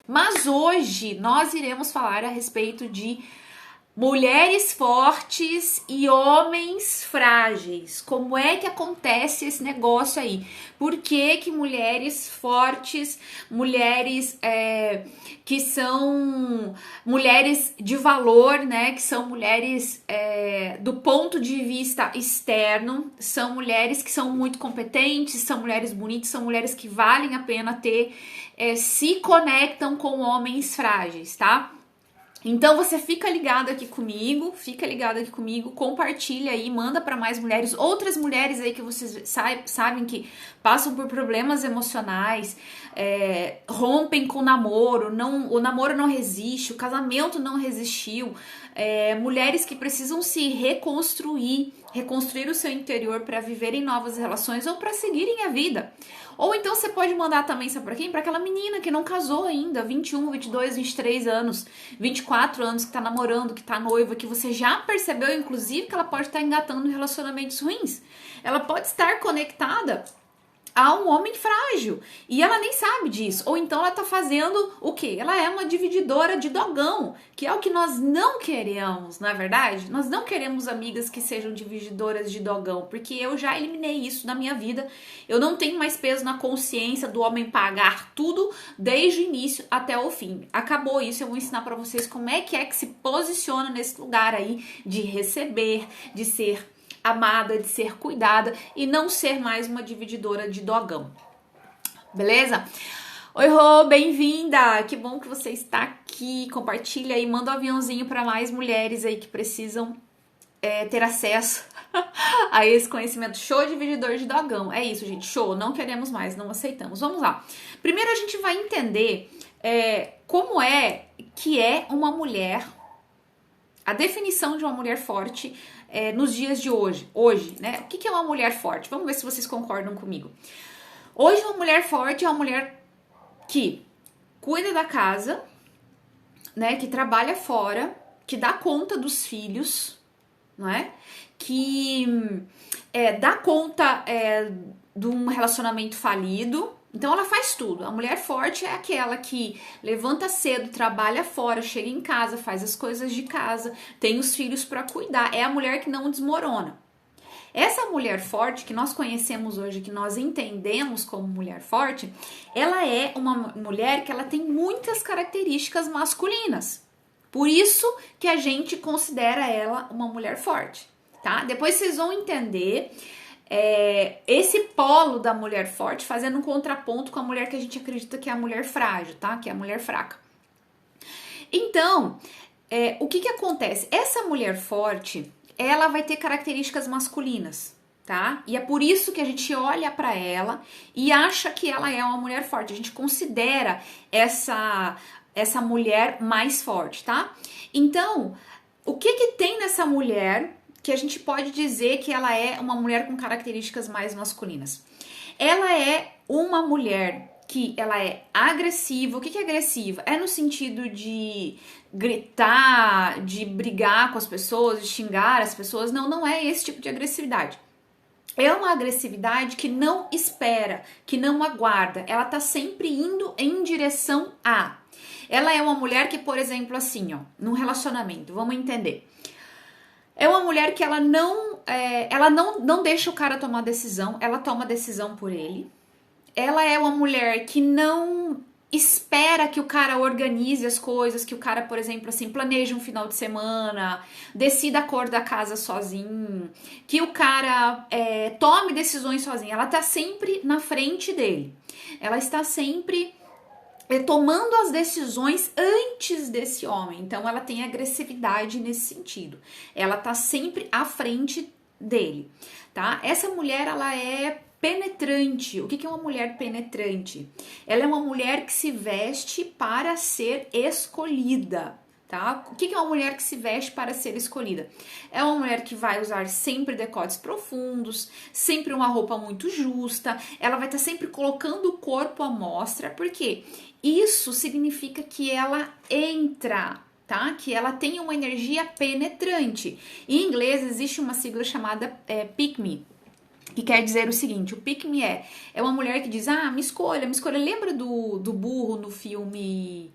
Mas hoje nós iremos falar a respeito de mulheres fortes e homens frágeis. Como é que acontece esse negócio aí? Por que que mulheres fortes, mulheres que são mulheres de valor, né? Que são mulheres do ponto de vista externo, são mulheres que são muito competentes, são mulheres bonitas, são mulheres que valem a pena ter, se conectam com homens frágeis, tá? Então você fica ligado aqui comigo, compartilha aí, manda para mais mulheres, outras mulheres aí que vocês sabem que passam por problemas emocionais, rompem com o namoro não resiste, o casamento não resistiu, mulheres que precisam se reconstruir o seu interior para viverem novas relações ou para seguirem a vida. Ou então você pode mandar também, sabe pra quem? Pra aquela menina que não casou ainda, 21, 22, 23 anos, 24 anos, que tá namorando, que tá noiva, que você já percebeu, inclusive, que ela pode estar engatando relacionamentos ruins. Ela pode estar conectada a um homem frágil e ela nem sabe disso. Ou então ela tá fazendo o quê? Ela é uma divididora de dogão, que é o que nós não queremos, não é verdade? Nós não queremos amigas que sejam divididoras de dogão, porque eu já eliminei isso da minha vida. Eu não tenho mais peso na consciência do homem pagar tudo desde o início até o fim. Acabou isso, eu vou ensinar pra vocês como é que se posiciona nesse lugar aí de receber, de ser amada, de ser cuidada e não ser mais uma divididora de dogão. Beleza? Oi, Rô, bem-vinda! Que bom que você está aqui. Compartilha aí, manda um aviãozinho para mais mulheres aí que precisam ter acesso a esse conhecimento. Show divididor de dogão. É isso, gente. Show. Não queremos mais, não aceitamos. Vamos lá. Primeiro a gente vai entender como é que é uma mulher, a definição de uma mulher forte nos dias de hoje, né? O que é uma mulher forte? Vamos ver se vocês concordam comigo. Hoje uma mulher forte é uma mulher que cuida da casa, né? Que trabalha fora, que dá conta dos filhos, não é? Que dá conta de um relacionamento falido. Então ela faz tudo. A mulher forte é aquela que levanta cedo, trabalha fora, chega em casa, faz as coisas de casa, tem os filhos para cuidar. É a mulher que não desmorona. Essa mulher forte que nós conhecemos hoje, que nós entendemos como mulher forte, ela é uma mulher que ela tem muitas características masculinas. Por isso que a gente considera ela uma mulher forte, tá? Depois vocês vão entender esse polo da mulher forte fazendo um contraponto com a mulher que a gente acredita que é a mulher frágil, tá? Que é a mulher fraca. Então, o que acontece? Essa mulher forte, ela vai ter características masculinas, tá? E é por isso que a gente olha pra ela e acha que ela é uma mulher forte. A gente considera essa mulher mais forte, tá? Então, o que tem nessa mulher que a gente pode dizer que ela é uma mulher com características mais masculinas? Ela é uma mulher que ela é agressiva. O que é agressiva? É no sentido de gritar, de brigar com as pessoas, de xingar as pessoas. Não é esse tipo de agressividade. É uma agressividade que não espera, que não aguarda. Ela tá sempre indo em direção a. Ela é uma mulher que, por exemplo, assim, ó, num relacionamento, vamos entender. É uma mulher que ela não deixa o cara tomar decisão, ela toma decisão por ele. Ela é uma mulher que não espera que o cara organize as coisas, que o cara, por exemplo, assim, planeje um final de semana, decida a cor da casa sozinho, que o cara tome decisões sozinho. Ela tá sempre na frente dele. Ela está sempre tomando as decisões antes desse homem. Então ela tem agressividade nesse sentido. Ela tá sempre à frente dele, tá? Essa mulher, ela é penetrante. O que é uma mulher penetrante? Ela é uma mulher que se veste para ser escolhida, tá? O que é uma mulher que se veste para ser escolhida? É uma mulher que vai usar sempre decotes profundos, sempre uma roupa muito justa, ela vai estar sempre colocando o corpo à mostra, porque isso significa que ela entra, tá? Que ela tem uma energia penetrante. Em inglês existe uma sigla chamada pick me. Que quer dizer o seguinte, o pick me é uma mulher que diz, me escolha, me escolha. Lembra do burro no filme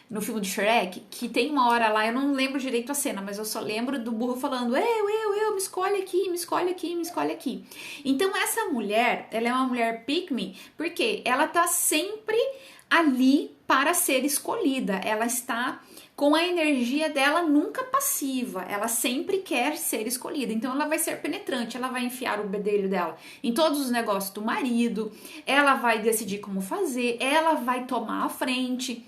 de Shrek, que tem uma hora lá, eu não lembro direito a cena, mas eu só lembro do burro falando, me escolhe aqui, me escolhe aqui, me escolhe aqui. Então essa mulher, ela é uma mulher pick me, porque ela tá sempre ali para ser escolhida, ela está com a energia dela nunca passiva, ela sempre quer ser escolhida, então ela vai ser penetrante, ela vai enfiar o bedelho dela em todos os negócios do marido, ela vai decidir como fazer, ela vai tomar a frente,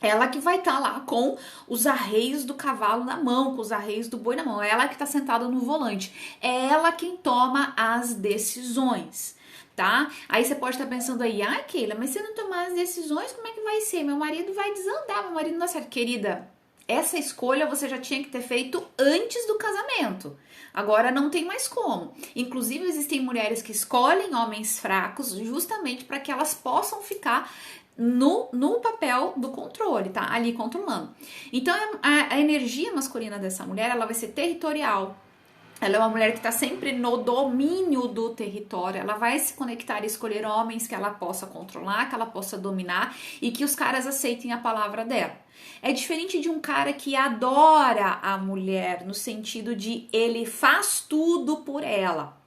ela que vai estar lá com os arreios do cavalo na mão, com os arreios do boi na mão, ela que está sentada no volante, é ela quem toma as decisões. Tá? Aí você pode estar pensando aí, Keila, mas se eu não tomar as decisões, como é que vai ser? Meu marido vai desandar, meu marido não dá certo. Querida, essa escolha você já tinha que ter feito antes do casamento. Agora não tem mais como. Inclusive, existem mulheres que escolhem homens fracos justamente para que elas possam ficar no papel do controle, tá? Ali controlando. Então, a energia masculina dessa mulher, ela vai ser territorial. Ela é uma mulher que está sempre no domínio do território. Ela vai se conectar e escolher homens que ela possa controlar, que ela possa dominar e que os caras aceitem a palavra dela. É diferente de um cara que adora a mulher, no sentido de ele faz tudo por ela.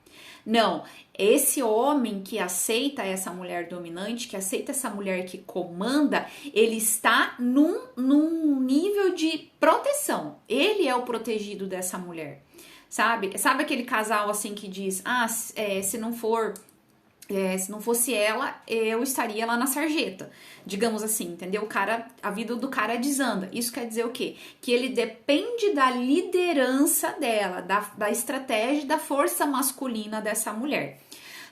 Não, esse homem que aceita essa mulher dominante, que aceita essa mulher que comanda, ele está num nível de proteção. Ele é o protegido dessa mulher. Sabe aquele casal assim que diz, se não fosse ela, eu estaria lá na sarjeta, digamos assim, entendeu? A vida do cara desanda. Isso quer dizer o quê? Que ele depende da liderança dela, da estratégia, da força masculina dessa mulher,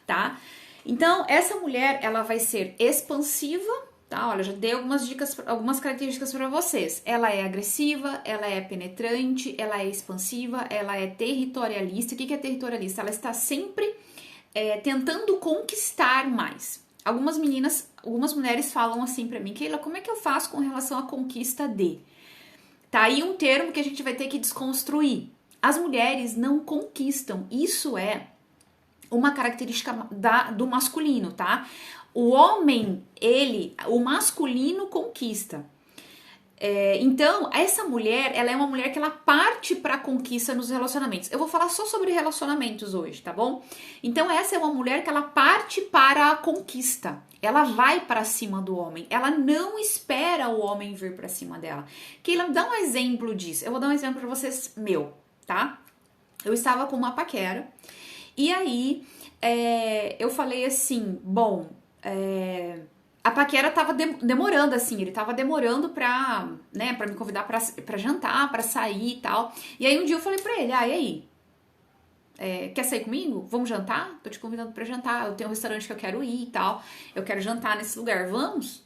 tá? Então, essa mulher, ela vai ser expansiva. Tá, olha, já dei algumas dicas, algumas características para vocês. Ela é agressiva, ela é penetrante, ela é expansiva, ela é territorialista. O que é territorialista? Ela está sempre tentando conquistar mais. Algumas mulheres falam assim para mim, Keila, como é que eu faço com relação à conquista de? Tá aí um termo que a gente vai ter que desconstruir. As mulheres não conquistam. Isso é uma característica do masculino, tá? O homem, o masculino conquista. Então, essa mulher, ela é uma mulher que ela parte para a conquista nos relacionamentos. Eu vou falar só sobre relacionamentos hoje, tá bom? Então, essa é uma mulher que ela parte para a conquista. Ela vai para cima do homem. Ela não espera o homem vir para cima dela. Keila, dá um exemplo disso. Eu vou dar um exemplo para vocês meu, tá? Eu estava com uma paquera e aí eu falei assim, a paquera tava demorando, assim, ele tava demorando pra me convidar pra jantar, pra sair e tal. E aí um dia eu falei pra ele, e aí? Quer sair comigo? Vamos jantar? Tô te convidando pra jantar, eu tenho um restaurante que eu quero ir e tal, eu quero jantar nesse lugar, vamos?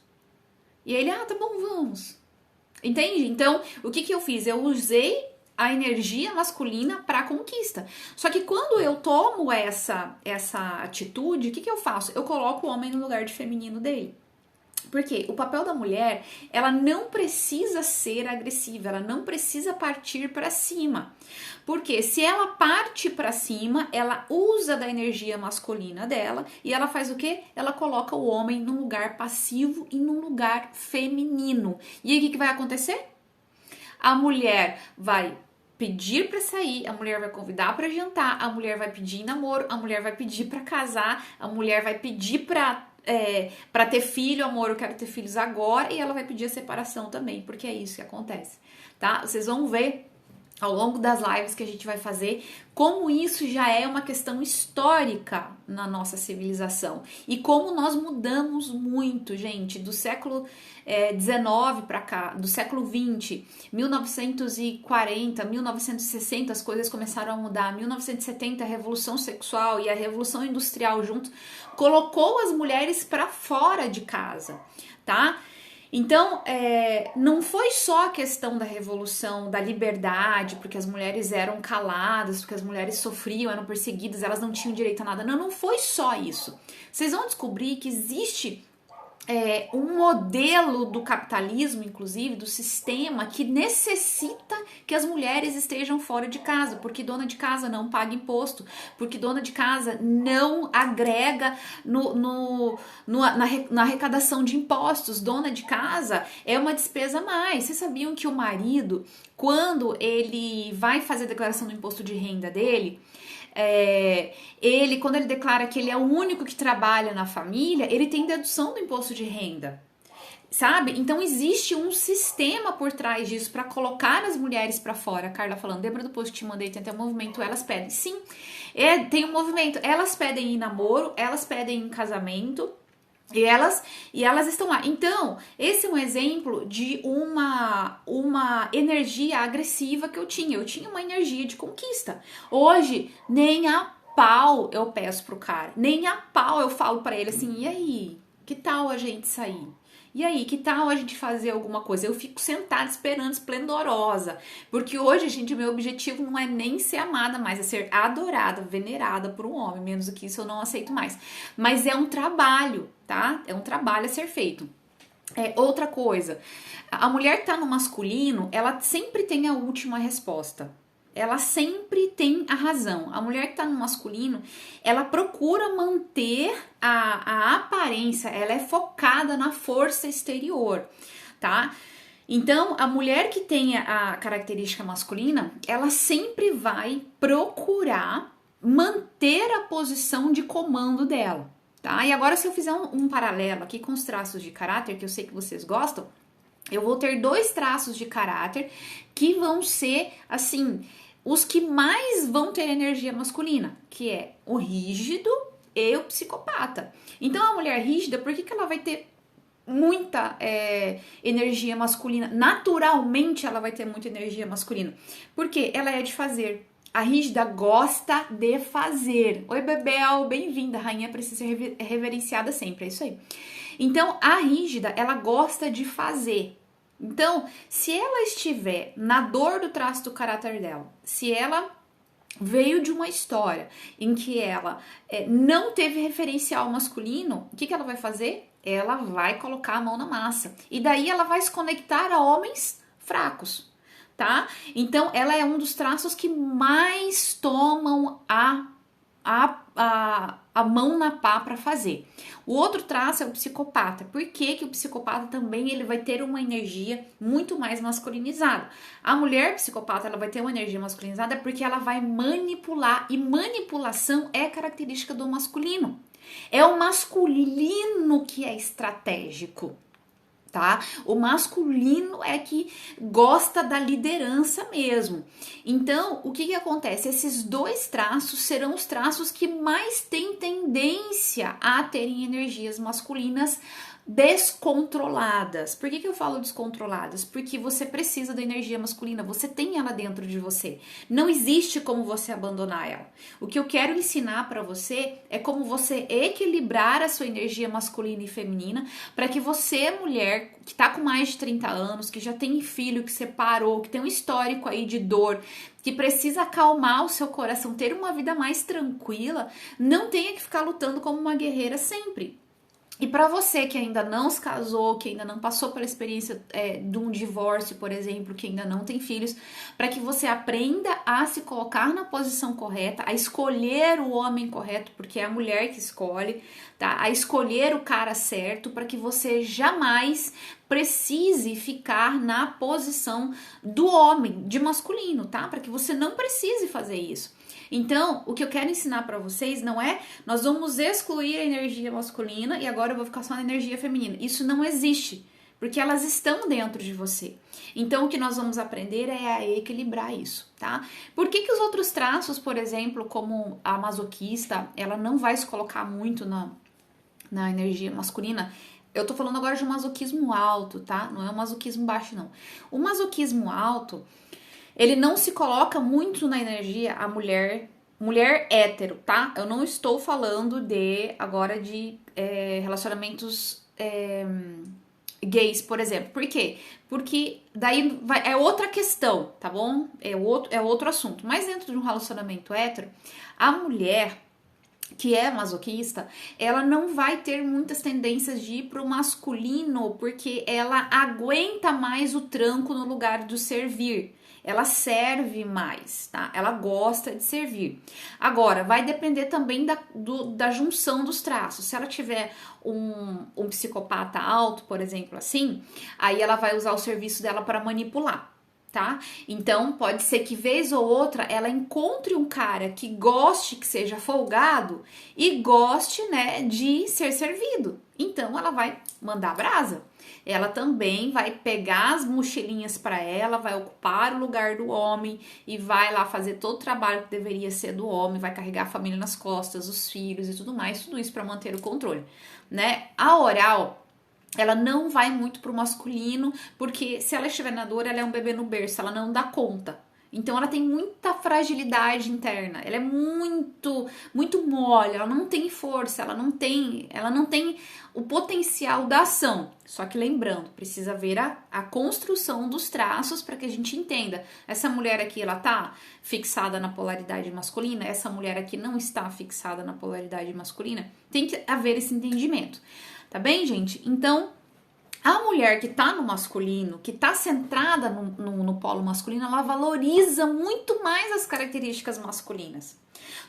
E aí ele, tá bom, vamos. Entende? Então, o que eu fiz? Eu usei a energia masculina para conquista. Só que quando eu tomo essa atitude, o que eu faço? Eu coloco o homem no lugar de feminino dele. Porque o papel da mulher, ela não precisa ser agressiva, ela não precisa partir para cima. Porque se ela parte para cima, ela usa da energia masculina dela e ela faz o quê? Ela coloca o homem num lugar passivo e num lugar feminino. E aí o que vai acontecer? A mulher vai pedir para sair, a mulher vai convidar para jantar, a mulher vai pedir namoro, a mulher vai pedir para casar, a mulher vai pedir para ter filho, amor, eu quero ter filhos agora, e ela vai pedir a separação também, porque é isso que acontece, tá? Vocês vão ver ao longo das lives que a gente vai fazer como isso já é uma questão histórica na nossa civilização e como nós mudamos muito, gente, do século 19 para cá, do século 20, 1940, 1960 as coisas começaram a mudar, 1970 a revolução sexual e a revolução industrial junto colocou as mulheres para fora de casa, tá? Então, não foi só a questão da revolução, da liberdade, porque as mulheres eram caladas, porque as mulheres sofriam, eram perseguidas, elas não tinham direito a nada. Não foi só isso. Vocês vão descobrir que existe um modelo do capitalismo, inclusive, do sistema, que necessita que as mulheres estejam fora de casa, porque dona de casa não paga imposto, porque dona de casa não agrega na arrecadação de impostos. Dona de casa é uma despesa a mais. Vocês sabiam que o marido, quando ele vai fazer a declaração do imposto de renda dele, quando ele declara que ele é o único que trabalha na família, ele tem dedução do imposto de renda, sabe? Então existe um sistema por trás disso para colocar as mulheres para fora. A Carla falando, lembra do post que te mandei, tem até um movimento, elas pedem. Sim, tem um movimento, elas pedem em namoro, elas pedem em casamento, e elas estão lá. Então, esse é um exemplo de uma energia agressiva que eu tinha. Eu tinha uma energia de conquista. Hoje, nem a pau eu peço pro cara. Nem a pau eu falo pra ele assim, e aí? Que tal a gente sair? E aí, que tal a gente fazer alguma coisa? Eu fico sentada esperando, esplendorosa. Porque hoje, gente, o meu objetivo não é nem ser amada mais, é ser adorada, venerada por um homem. Menos do que isso eu não aceito mais. Mas é um trabalho, tá? É um trabalho a ser feito. Outra coisa, a mulher que tá no masculino, ela sempre tem a última resposta. Ela sempre tem a razão. A mulher que tá no masculino, ela procura manter a aparência, ela é focada na força exterior, tá? Então, a mulher que tem a característica masculina, ela sempre vai procurar manter a posição de comando dela, tá? E agora, se eu fizer um paralelo aqui com os traços de caráter, que eu sei que vocês gostam, eu vou ter 2 traços de caráter que vão ser, assim, os que mais vão ter energia masculina, que é o rígido e o psicopata. Então, a mulher rígida, por que ela vai ter muita energia masculina? Naturalmente, ela vai ter muita energia masculina. Porque ela é de fazer. A rígida gosta de fazer. Oi, Bebel, bem-vinda. A rainha precisa ser reverenciada sempre, é isso aí. Então, a rígida, ela gosta de fazer. Então, se ela estiver na dor do traço do caráter dela, se ela veio de uma história em que ela não teve referencial masculino, o que ela vai fazer? Ela vai colocar a mão na massa. E daí ela vai se conectar a homens fracos, tá? Então, ela é um dos traços que mais tomam a mão na pá para fazer. O outro traço é o psicopata. Por que que o psicopata também ele vai ter uma energia muito mais masculinizada? A mulher psicopata ela vai ter uma energia masculinizada porque ela vai manipular, e manipulação é característica do masculino. É o masculino que é estratégico. Tá? O masculino é que gosta da liderança mesmo. Então, o que acontece? Esses 2 traços serão os traços que mais têm tendência a terem energias masculinas descontroladas. Por que eu falo descontroladas? Porque você precisa da energia masculina, você tem ela dentro de você. Não existe como você abandonar ela. O que eu quero ensinar para você é como você equilibrar a sua energia masculina e feminina para que você, mulher, que tá com mais de 30 anos, que já tem filho, que separou, que tem um histórico aí de dor, que precisa acalmar o seu coração, ter uma vida mais tranquila, não tenha que ficar lutando como uma guerreira sempre. E para você que ainda não se casou, que ainda não passou pela experiência de um divórcio, por exemplo, que ainda não tem filhos, para que você aprenda a se colocar na posição correta, a escolher o homem correto, porque é a mulher que escolhe, tá? A escolher o cara certo, para que você jamais precise ficar na posição do homem, de masculino, tá? Para que você não precise fazer isso. Então, o que eu quero ensinar para vocês não é nós vamos excluir a energia masculina e agora eu vou ficar só na energia feminina. Isso não existe, porque elas estão dentro de você. Então, o que nós vamos aprender é a equilibrar isso, tá? Por que os outros traços, por exemplo, como a masoquista, ela não vai se colocar muito na energia masculina? Eu tô falando agora de um masoquismo alto, tá? Não é um masoquismo baixo, não. O masoquismo alto, ele não se coloca muito na energia a mulher hétero, tá? Eu não estou falando agora de relacionamentos gays, por exemplo. Por quê? Porque daí é outra questão, tá bom? É outro assunto. Mas dentro de um relacionamento hétero, a mulher, que é masoquista, ela não vai ter muitas tendências de ir pro masculino, porque ela aguenta mais o tranco no lugar do servir. Ela serve mais, tá? Ela gosta de servir. Agora, vai depender também da junção dos traços. Se ela tiver um psicopata alto, por exemplo, assim, aí ela vai usar o serviço dela para manipular. Tá? Então, pode ser que vez ou outra ela encontre um cara que goste, que seja folgado e goste, né, de ser servido. Então, ela vai mandar brasa. Ela também vai pegar as mochilinhas para ela, vai ocupar o lugar do homem e vai lá fazer todo o trabalho que deveria ser do homem, vai carregar a família nas costas, os filhos e tudo mais, tudo isso para manter o controle, né? A oral, ela não vai muito pro masculino, porque se ela estiver na dor, ela é um bebê no berço, ela não dá conta. Então ela tem muita fragilidade interna, ela é muito mole, ela não tem força, ela não tem o potencial da ação. Só que lembrando, precisa ver a construção dos traços para que a gente entenda. Essa mulher aqui, ela tá fixada na polaridade masculina, essa mulher aqui não está fixada na polaridade masculina. Tem que haver esse entendimento. Tá bem, gente? Então, a mulher que tá no masculino, que tá centrada no polo masculino, ela valoriza muito mais as características masculinas.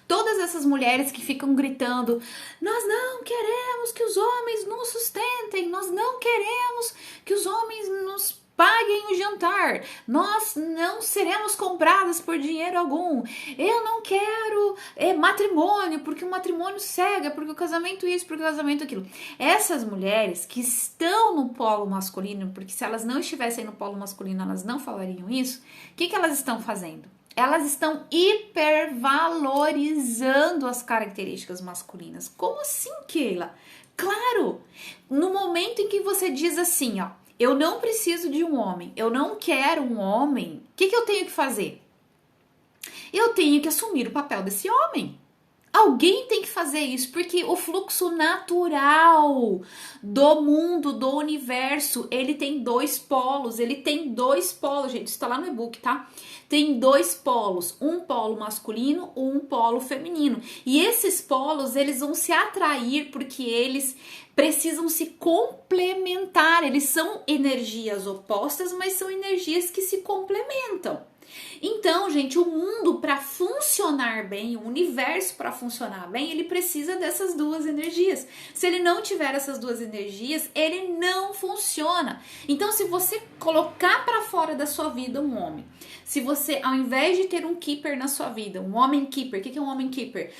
Todas essas mulheres que ficam gritando: nós não queremos que os homens nos sustentem, nós não queremos que os homens nos paguem o jantar, nós não seremos compradas por dinheiro algum, eu não quero matrimônio, porque o matrimônio cega, porque o casamento isso, porque o casamento aquilo. Essas mulheres que estão no polo masculino, porque se elas não estivessem no polo masculino, elas não falariam isso, o que elas estão fazendo? Elas estão hipervalorizando as características masculinas. Como assim, Keila? Claro, no momento em que você diz assim, ó, eu não preciso de um homem, eu não quero um homem, o que eu tenho que fazer? Eu tenho que assumir o papel desse homem. Alguém tem que fazer isso, porque o fluxo natural do mundo, do universo, ele tem dois polos, gente, isso tá lá no e-book, tá? Tem dois polos, um polo masculino, um polo feminino. E esses polos, eles vão se atrair porque eles precisam se complementar. Eles são energias opostas, mas são energias que se complementam. Então, gente, o mundo para funcionar bem, o universo para funcionar bem, ele precisa dessas duas energias. Se ele não tiver essas duas energias, ele não funciona. Então, se você colocar para fora da sua vida um homem, se você, ao invés de ter um keeper na sua vida, um homem keeper, o que é um homem keeper?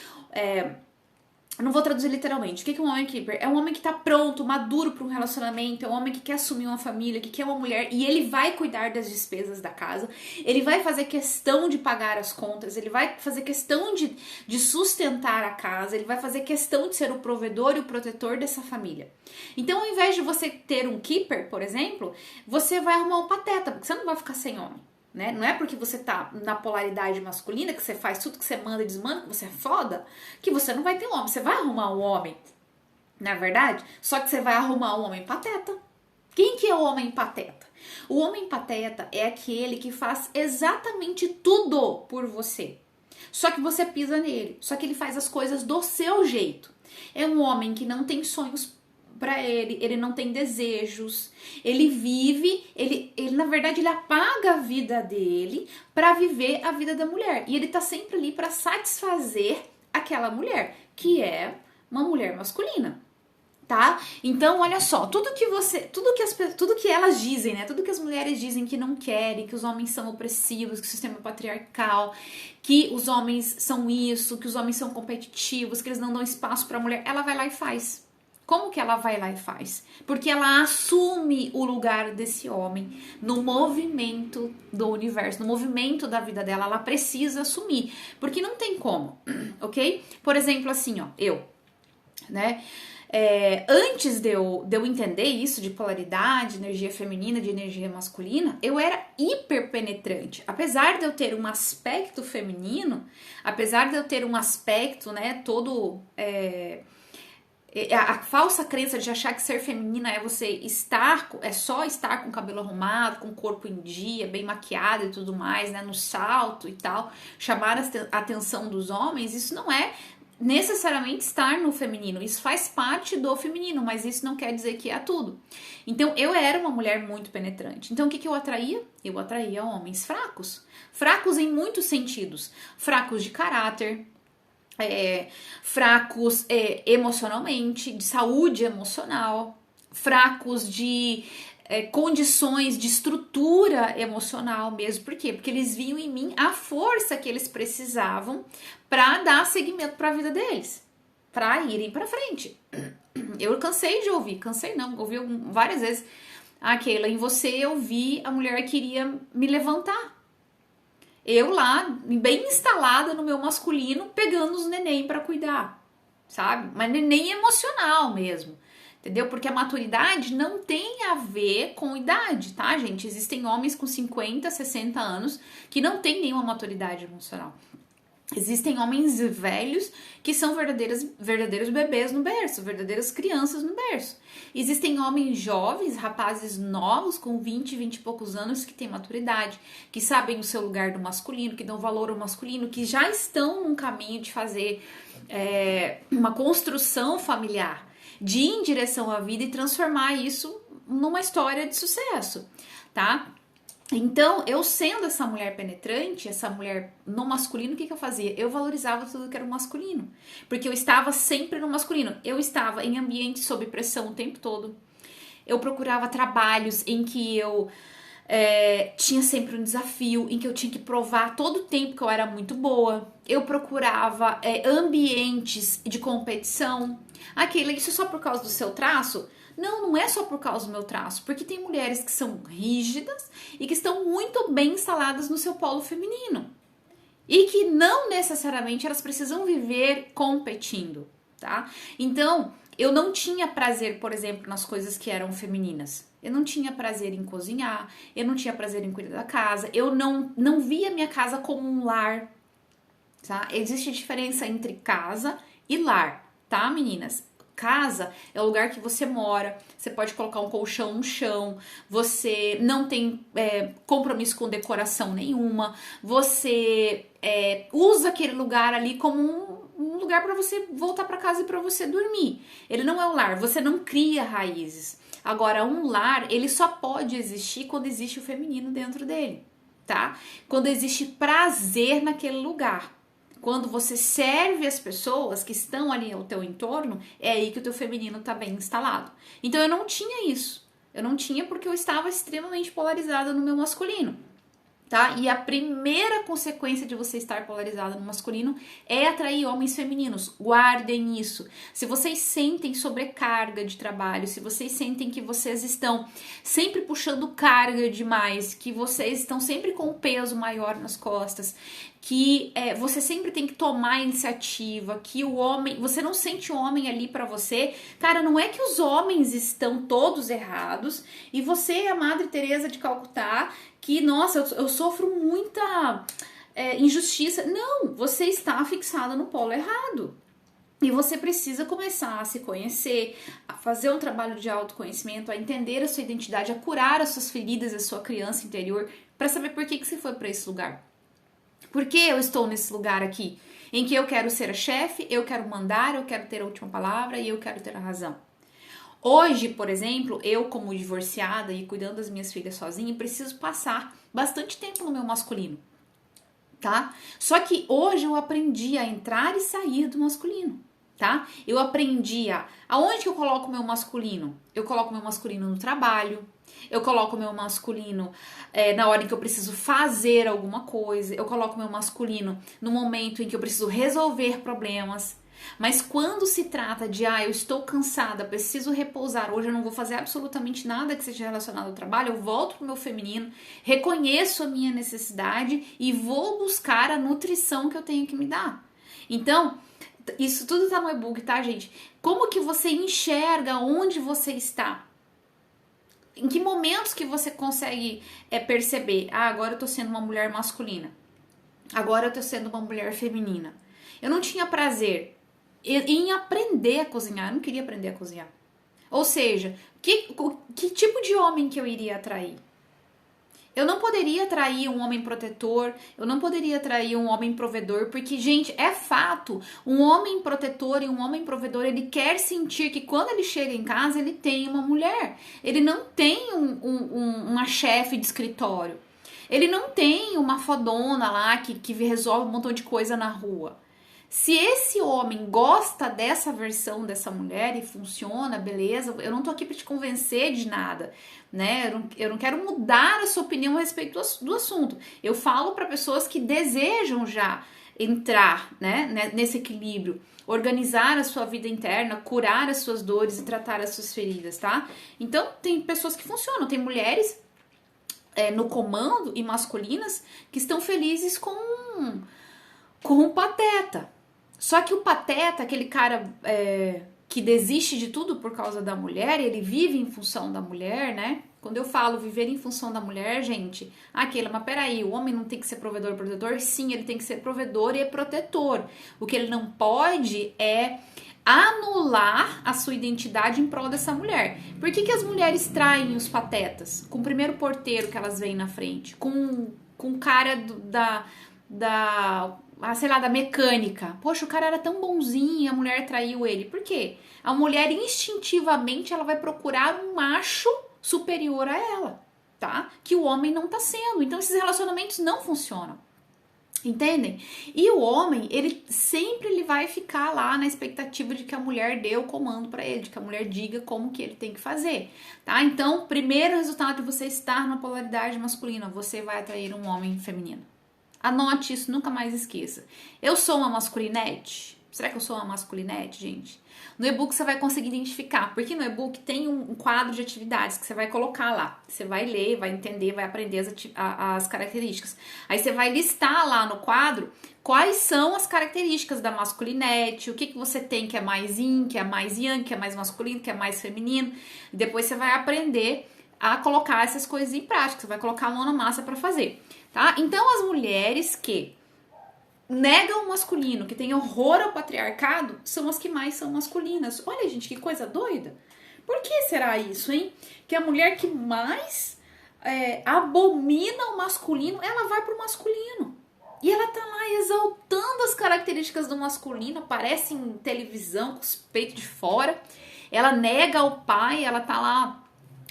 Eu não vou traduzir literalmente. O que é um homem keeper? É um homem que tá pronto, maduro para um relacionamento, é um homem que quer assumir uma família, que quer uma mulher, e ele vai cuidar das despesas da casa, ele vai fazer questão de pagar as contas, ele vai fazer questão de sustentar a casa, ele vai fazer questão de ser o provedor e o protetor dessa família. Então, ao invés de você ter um keeper, por exemplo, você vai arrumar um pateta, porque você não vai ficar sem homem. Né? Não é porque você tá na polaridade masculina, que você faz tudo que você manda e desmanda, que você é foda, que você não vai ter um homem. Você vai arrumar um homem, não é verdade? Só que você vai arrumar um homem pateta. Quem que é o homem pateta? O homem pateta é aquele que faz exatamente tudo por você. Só que você pisa nele. Só que ele faz as coisas do seu jeito. É um homem que não tem sonhos para ele não tem desejos, ele vive, ele na verdade ele apaga a vida dele para viver a vida da mulher, e ele tá sempre ali para satisfazer aquela mulher, que é uma mulher masculina, tá? Então, olha só, tudo que elas dizem, né? Tudo que as mulheres dizem que não querem, que os homens são opressivos, que o sistema é patriarcal, que os homens são isso, que os homens são competitivos, que eles não dão espaço para a mulher, ela vai lá e faz. Como que ela vai lá e faz? Porque ela assume o lugar desse homem no movimento do universo, no movimento da vida dela. Ela precisa assumir, porque não tem como, ok? Por exemplo, assim, ó, né? Antes de eu entender isso de polaridade, energia feminina, de energia masculina, eu era hiper penetrante. Apesar de eu ter um aspecto feminino, apesar de eu ter um aspecto, né, todo... A falsa crença de achar que ser feminina é você só estar com o cabelo arrumado, com o corpo em dia, bem maquiada e tudo mais, né, no salto e tal, chamar a atenção dos homens, isso não é necessariamente estar no feminino. Isso faz parte do feminino, mas isso não quer dizer que é tudo. Então, eu era uma mulher muito penetrante. Então, o que eu atraía? Eu atraía homens fracos. Fracos em muitos sentidos. Fracos de caráter, fracos emocionalmente, de saúde emocional, fracos de condições de estrutura emocional mesmo. Por quê? Porque eles viam em mim a força que eles precisavam para dar seguimento para a vida deles, para irem para frente. Eu cansei de ouvir, ouvi várias vezes, Keila, em você eu vi a mulher que queria me levantar. Eu lá, bem instalada no meu masculino, pegando os neném para cuidar, sabe? Mas neném emocional mesmo. Entendeu? Porque a maturidade não tem a ver com idade, tá, gente? Existem homens com 50, 60 anos que não têm nenhuma maturidade emocional. Existem homens velhos que são verdadeiros bebês no berço, verdadeiras crianças no berço. Existem homens jovens, rapazes novos com 20 e poucos anos que têm maturidade, que sabem o seu lugar do masculino, que dão valor ao masculino, que já estão num caminho de fazer uma construção familiar, de ir em direção à vida e transformar isso numa história de sucesso, tá? Então, eu sendo essa mulher penetrante, essa mulher no masculino, o que eu fazia? Eu valorizava tudo que era masculino, porque eu estava sempre no masculino. Eu estava em ambientes sob pressão o tempo todo. Eu procurava trabalhos em que eu tinha sempre um desafio, em que eu tinha que provar todo o tempo que eu era muito boa. Eu procurava ambientes de competição. Isso só por causa do seu traço? Não é só por causa do meu traço, porque tem mulheres que são rígidas e que estão muito bem instaladas no seu polo feminino. E que não necessariamente elas precisam viver competindo, tá? Então, eu não tinha prazer, por exemplo, nas coisas que eram femininas. Eu não tinha prazer em cozinhar, eu não tinha prazer em cuidar da casa, eu não via minha casa como um lar, tá? Existe diferença entre casa e lar, tá, meninas? Casa é o lugar que você mora, você pode colocar um colchão no chão, você não tem compromisso com decoração nenhuma, você usa aquele lugar ali como um lugar para você voltar para casa e para você dormir. Ele não é um lar, você não cria raízes. Agora, um lar, ele só pode existir quando existe o feminino dentro dele, tá? Quando existe prazer naquele lugar. Quando você serve as pessoas que estão ali ao teu entorno, é aí que o teu feminino tá bem instalado. Então eu não tinha isso. Eu não tinha porque eu estava extremamente polarizada no meu masculino, tá? E a primeira consequência de você estar polarizada no masculino é atrair homens femininos. Guardem isso. Se vocês sentem sobrecarga de trabalho, se vocês sentem que vocês estão sempre puxando carga demais, que vocês estão sempre com um peso maior nas costas, que você sempre tem que tomar a iniciativa, que o homem, você não sente o homem ali pra você, cara, não é que os homens estão todos errados e você é a Madre Teresa de Calcutá, que, nossa, eu sofro muita injustiça. Não, você está fixada no polo errado. E você precisa começar a se conhecer, a fazer um trabalho de autoconhecimento, a entender a sua identidade, a curar as suas feridas, a sua criança interior, para saber por que você foi para esse lugar. Por que eu estou nesse lugar aqui? Em que eu quero ser a chefe, eu quero mandar, eu quero ter a última palavra e eu quero ter a razão. Hoje, por exemplo, eu como divorciada e cuidando das minhas filhas sozinha, preciso passar bastante tempo no meu masculino, tá? Só que hoje eu aprendi a entrar e sair do masculino, tá? Eu aprendi aonde que eu coloco o meu masculino? Eu coloco o meu masculino no trabalho, eu coloco o meu masculino na hora em que eu preciso fazer alguma coisa, eu coloco o meu masculino no momento em que eu preciso resolver problemas. Mas quando se trata de, eu estou cansada, preciso repousar, hoje eu não vou fazer absolutamente nada que seja relacionado ao trabalho, eu volto pro meu feminino, reconheço a minha necessidade e vou buscar a nutrição que eu tenho que me dar. Então, isso tudo tá no e-book, tá, gente? Como que você enxerga onde você está? Em que momentos que você consegue perceber, agora eu tô sendo uma mulher masculina, agora eu tô sendo uma mulher feminina. Eu não tinha prazer em aprender a cozinhar, eu não queria aprender a cozinhar. Ou seja, que tipo de homem que eu iria atrair? Eu não poderia atrair um homem protetor, eu não poderia atrair um homem provedor, porque, gente, é fato, um homem protetor e um homem provedor, ele quer sentir que quando ele chega em casa, ele tem uma mulher. Ele não tem uma chefe de escritório. Ele não tem uma fodona lá que resolve um montão de coisa na rua. Se esse homem gosta dessa versão dessa mulher e funciona, beleza, eu não tô aqui pra te convencer de nada, né? Eu não quero mudar a sua opinião a respeito do assunto. Eu falo para pessoas que desejam já entrar, né, nesse equilíbrio, organizar a sua vida interna, curar as suas dores e tratar as suas feridas, tá? Então, tem pessoas que funcionam, tem mulheres no comando e masculinas que estão felizes com o pateta. Só que o pateta, aquele cara que desiste de tudo por causa da mulher, ele vive em função da mulher, né? Quando eu falo viver em função da mulher, gente, mas peraí, o homem não tem que ser provedor e protetor? Sim, ele tem que ser provedor e protetor. O que ele não pode é anular a sua identidade em prol dessa mulher. Por que as mulheres traem os patetas? Com o primeiro porteiro que elas veem na frente, com o cara sei lá, da mecânica. Poxa, o cara era tão bonzinho e a mulher traiu ele. Por quê? A mulher instintivamente ela vai procurar um macho superior a ela, tá? Que o homem não tá sendo. Então esses relacionamentos não funcionam. Entendem? E o homem, ele sempre vai ficar lá na expectativa de que a mulher dê o comando pra ele, de que a mulher diga como que ele tem que fazer, tá? Então, primeiro resultado de você estar na polaridade masculina, você vai atrair um homem feminino. Anote isso, nunca mais esqueça. Eu sou uma masculinete? Será que eu sou uma masculinete, gente? No e-book você vai conseguir identificar, porque no e-book tem um quadro de atividades que você vai colocar lá. Você vai ler, vai entender, vai aprender as características. Aí você vai listar lá no quadro quais são as características da masculinete, o que você tem que é mais yin, que é mais yang, que é mais masculino, que é mais feminino. E depois você vai aprender a colocar essas coisas em prática, você vai colocar a mão na massa para fazer, tá? Então as mulheres que negam o masculino, que têm horror ao patriarcado, são as que mais são masculinas. Olha, gente, que coisa doida. Por que será isso, hein? Que a mulher que mais abomina o masculino, ela vai pro masculino. E ela tá lá exaltando as características do masculino, aparece em televisão com os peitos de fora. Ela nega o pai, ela tá lá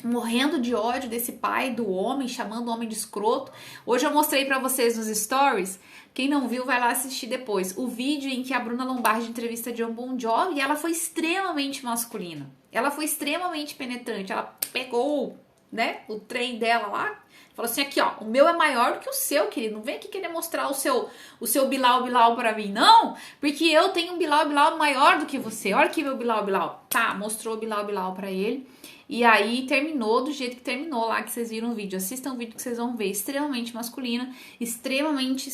morrendo de ódio desse pai, do homem, chamando o homem de escroto. Hoje eu mostrei pra vocês nos stories, quem não viu vai lá assistir depois, o vídeo em que a Bruna Lombardi entrevista Jon Bon Jovi e ela foi extremamente masculina. Ela foi extremamente penetrante, ela pegou, né, o trem dela lá, falou assim, aqui ó, o meu é maior do que o seu, querido, não vem aqui querer mostrar o seu Bilal pra mim, não, porque eu tenho um Bilal maior do que você, olha aqui meu Bilal, tá, mostrou o Bilal pra ele. E aí terminou do jeito que terminou lá, que vocês viram o vídeo. Assistam o vídeo que vocês vão ver. Extremamente masculina, extremamente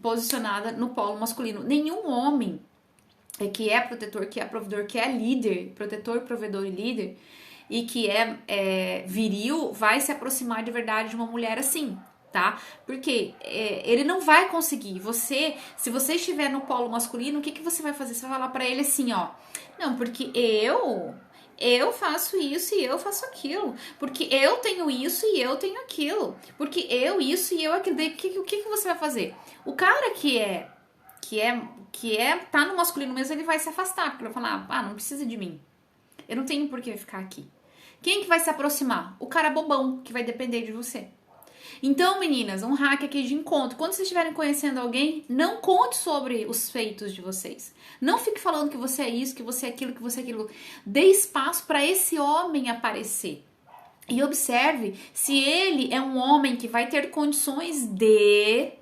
posicionada no polo masculino. Nenhum homem que é protetor, que é provedor, que é líder, protetor, provedor e líder, e que é viril, vai se aproximar de verdade de uma mulher assim, tá? Porque ele não vai conseguir. Se você estiver no polo masculino, o que você vai fazer? Você vai falar pra ele assim, ó, não, porque eu faço isso e eu faço aquilo. Porque eu tenho isso e eu tenho aquilo. Porque eu isso e eu aquilo. O que você vai fazer? O cara tá no masculino mesmo, ele vai se afastar. Porque ele vai falar, não precisa de mim. Eu não tenho por que ficar aqui. Quem que vai se aproximar? O cara bobão, que vai depender de você. Então, meninas, um hack aqui de encontro. Quando vocês estiverem conhecendo alguém, não conte sobre os feitos de vocês. Não fique falando que você é isso, que você é aquilo, que você é aquilo. Dê espaço para esse homem aparecer. E observe se ele é um homem que vai ter condições de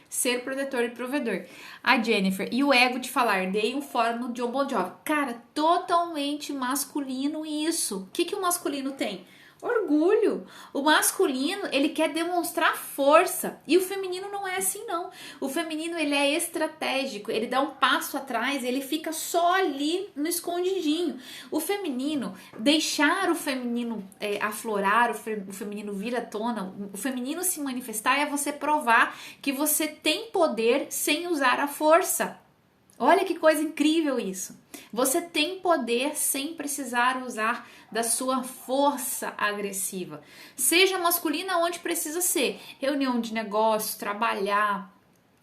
ser protetor e provedor. A Jennifer, e o ego de falar, dei um fora no Jon Bon Jovi. Cara, totalmente masculino isso. O que o masculino tem? Orgulho. O masculino, ele quer demonstrar força. E o feminino não é assim, não. O feminino, ele é estratégico. Ele dá um passo atrás, ele fica só ali no escondidinho. O feminino, deixar o feminino aflorar, o feminino vir à tona, o feminino se manifestar é você provar que você tem poder sem usar a força. Olha que coisa incrível isso. Você tem poder sem precisar usar da sua força agressiva. Seja masculina onde precisa ser. Reunião de negócios, trabalhar.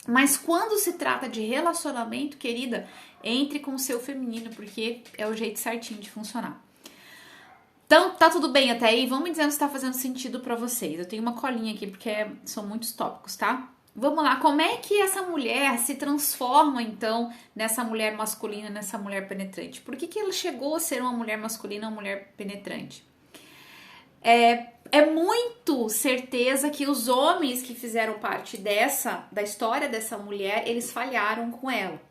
Mas quando se trata de relacionamento, querida, entre com o seu feminino, porque é o jeito certinho de funcionar. Então, tá tudo bem até aí? Vamos me dizendo se tá fazendo sentido pra vocês. Eu tenho uma colinha aqui porque são muitos tópicos, tá? Vamos lá, como é que essa mulher se transforma, então, nessa mulher masculina, nessa mulher penetrante? Por que ela chegou a ser uma mulher masculina, uma mulher penetrante? É muito certeza que os homens que fizeram parte da história dessa mulher, eles falharam com ela.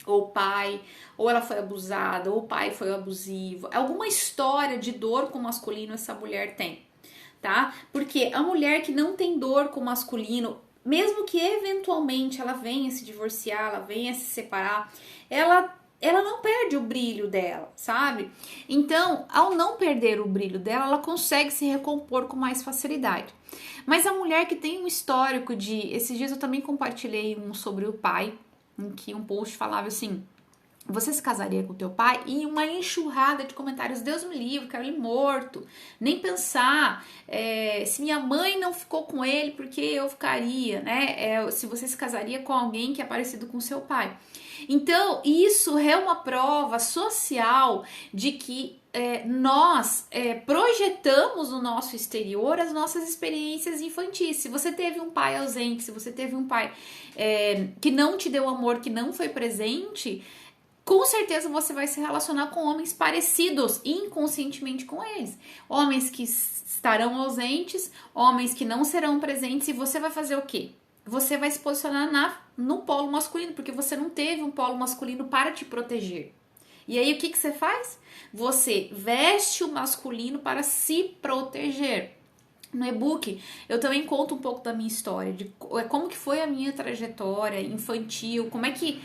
Ou o pai, ou ela foi abusada, ou o pai foi abusivo. Alguma história de dor com o masculino essa mulher tem, tá? Porque a mulher que não tem dor com o masculino, mesmo que eventualmente ela venha se divorciar, ela venha se separar, ela não perde o brilho dela, sabe? Então, ao não perder o brilho dela, ela consegue se recompor com mais facilidade. Mas a mulher que tem um histórico de... Esses dias eu também compartilhei um sobre o pai, em que um post falava assim: você se casaria com o teu pai? E uma enxurrada de comentários: Deus me livre, quero ele morto, nem pensar, se minha mãe não ficou com ele, porque eu ficaria, né? Se você se casaria com alguém que é parecido com seu pai. Então, isso é uma prova social de que nós projetamos no nosso exterior as nossas experiências infantis. Se você teve um pai ausente, se você teve um pai que não te deu amor, que não foi presente, com certeza você vai se relacionar com homens parecidos inconscientemente com eles. Homens que estarão ausentes, homens que não serão presentes, e você vai fazer o quê? Você vai se posicionar no polo masculino, porque você não teve um polo masculino para te proteger. E aí o que você faz? Você veste o masculino para se proteger. No e-book eu também conto um pouco da minha história, de como que foi a minha trajetória infantil, como é que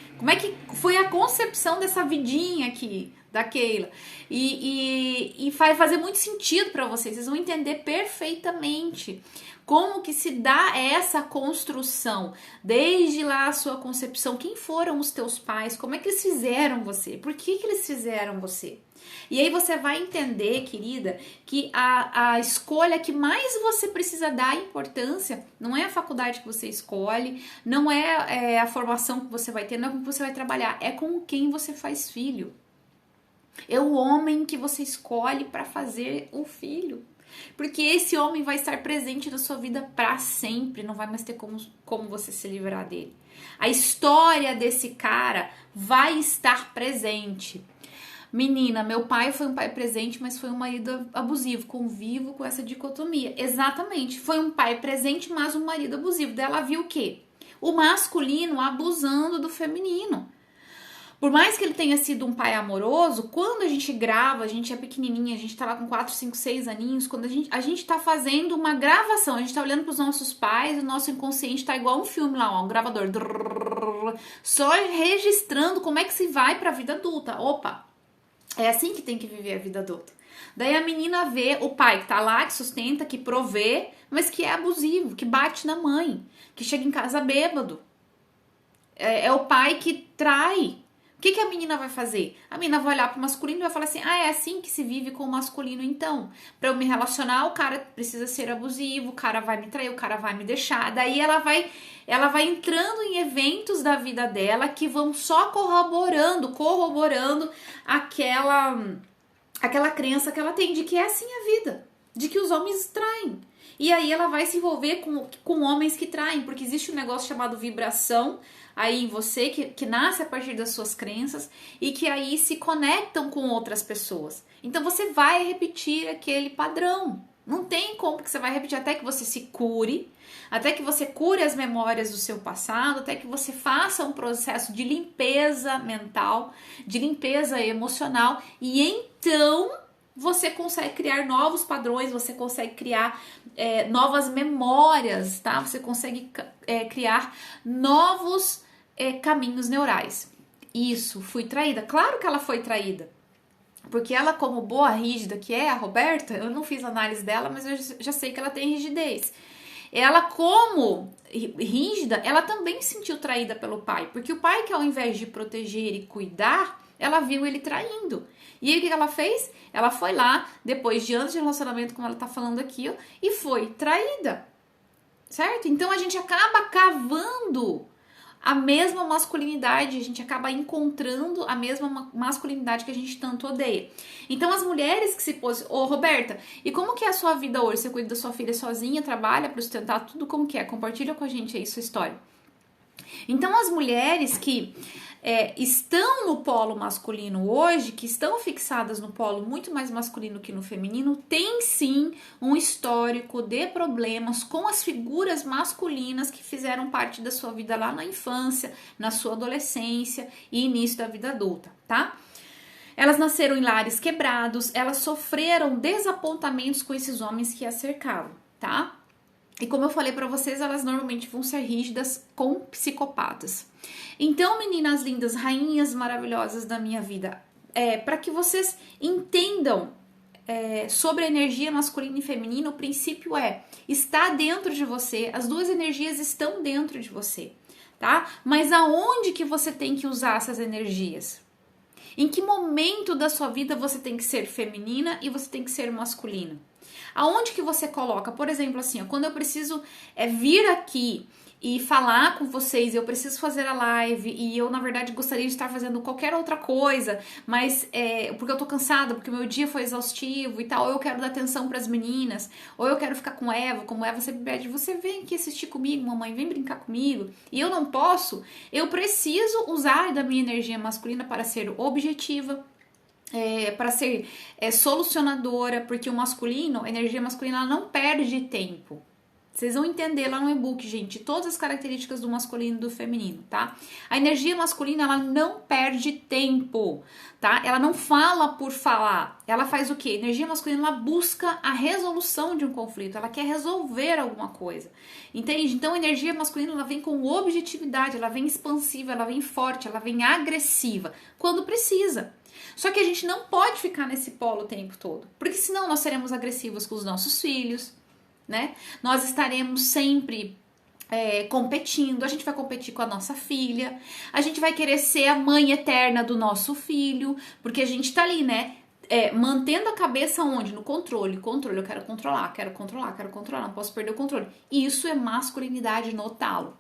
foi a concepção dessa vidinha aqui da Keila. E vai fazer muito sentido para vocês vão entender perfeitamente como que se dá essa construção, desde lá a sua concepção, quem foram os teus pais, como é que eles fizeram você, por que eles fizeram você. E aí você vai entender, querida, que a escolha que mais você precisa dar importância não é a faculdade que você escolhe, não é a formação que você vai ter, não é com que você vai trabalhar, é com quem você faz filho. É o homem que você escolhe para fazer o filho. Porque esse homem vai estar presente na sua vida para sempre, não vai mais ter como você se livrar dele. A história desse cara vai estar presente. Menina, meu pai foi um pai presente, mas foi um marido abusivo. Convivo com essa dicotomia. Exatamente, foi um pai presente, mas um marido abusivo. Daí ela viu o quê? O masculino abusando do feminino. Por mais que ele tenha sido um pai amoroso, quando a gente grava, a gente é pequenininha, a gente tá lá com 4, 5, 6 aninhos, quando a gente tá fazendo uma gravação, a gente tá olhando pros nossos pais, o nosso inconsciente tá igual um filme lá, ó, um gravador, só registrando como é que se vai pra vida adulta. Opa, é assim que tem que viver a vida adulta. Daí a menina vê o pai que tá lá, que sustenta, que provê, mas que é abusivo, que bate na mãe, que chega em casa bêbado. É o pai que trai. O que a menina vai fazer? A menina vai olhar pro masculino e vai falar assim: é assim que se vive com o masculino então. Pra eu me relacionar, o cara precisa ser abusivo, o cara vai me trair, o cara vai me deixar. Daí ela vai entrando em eventos da vida dela que vão só corroborando aquela crença que ela tem de que é assim a vida, de que os homens traem. E aí ela vai se envolver com homens que traem, porque existe um negócio chamado vibração aí em você, que nasce a partir das suas crenças e que aí se conectam com outras pessoas. Então você vai repetir aquele padrão. Não tem como que você vai repetir até que você se cure, até que você cure as memórias do seu passado, até que você faça um processo de limpeza mental, de limpeza emocional, e então você consegue criar novos padrões, você consegue criar novas memórias, tá? Você consegue criar novos caminhos neurais. Isso, fui traída. Claro que ela foi traída. Porque ela, como boa rígida que é a Roberta, eu não fiz análise dela, mas eu já sei que ela tem rigidez. ela como rígida, ela também se sentiu traída pelo pai, porque o pai que ao invés de proteger e cuidar, ela viu ele traindo. E aí o que ela fez? Ela foi lá, depois de anos de relacionamento, como ela tá falando aqui, ó, e foi traída, certo? Então a gente acaba cavando a mesma masculinidade, a gente acaba encontrando a mesma masculinidade que a gente tanto odeia. Então as mulheres que se posicionam... Ô, Roberta, e como que é a sua vida hoje? Você cuida da sua filha sozinha, trabalha para sustentar tudo, como que é? Compartilha com a gente aí sua história. Então as mulheres que estão no polo masculino hoje, que estão fixadas no polo muito mais masculino que no feminino, tem sim um histórico de problemas com as figuras masculinas que fizeram parte da sua vida lá na infância, na sua adolescência e início da vida adulta, tá? Elas nasceram em lares quebrados, elas sofreram desapontamentos com esses homens que as cercavam, tá? E como eu falei pra vocês, elas normalmente vão ser rígidas com psicopatas. Então, meninas lindas, rainhas maravilhosas da minha vida, para que vocês entendam sobre a energia masculina e feminina, o princípio está dentro de você, as duas energias estão dentro de você, tá? Mas aonde que você tem que usar essas energias? Em que momento da sua vida você tem que ser feminina e você tem que ser masculina? Aonde que você coloca? Por exemplo, assim, ó, quando eu preciso vir aqui e falar com vocês, eu preciso fazer a live e eu, na verdade, gostaria de estar fazendo qualquer outra coisa, mas porque eu tô cansada, porque o meu dia foi exaustivo e tal, ou eu quero dar atenção pras meninas, ou eu quero ficar com Eva, como Eva sempre pede, você vem aqui assistir comigo, mamãe, vem brincar comigo, e eu não posso, eu preciso usar da minha energia masculina para ser objetiva, para ser solucionadora, porque o masculino, a energia masculina, ela não perde tempo. Vocês vão entender lá no e-book, gente, todas as características do masculino e do feminino, tá? A energia masculina, ela não perde tempo, tá? Ela não fala por falar. Ela faz o quê? A energia masculina, ela busca a resolução de um conflito. Ela quer resolver alguma coisa, entende? Então, a energia masculina, ela vem com objetividade, ela vem expansiva, ela vem forte, ela vem agressiva, quando precisa. Só que a gente não pode ficar nesse polo o tempo todo, porque senão nós seremos agressivos com os nossos filhos, né? Nós estaremos sempre competindo, a gente vai competir com a nossa filha, a gente vai querer ser a mãe eterna do nosso filho, porque a gente tá ali, né? Mantendo a cabeça onde? No controle, eu quero controlar, não posso perder o controle. Isso é masculinidade no talo.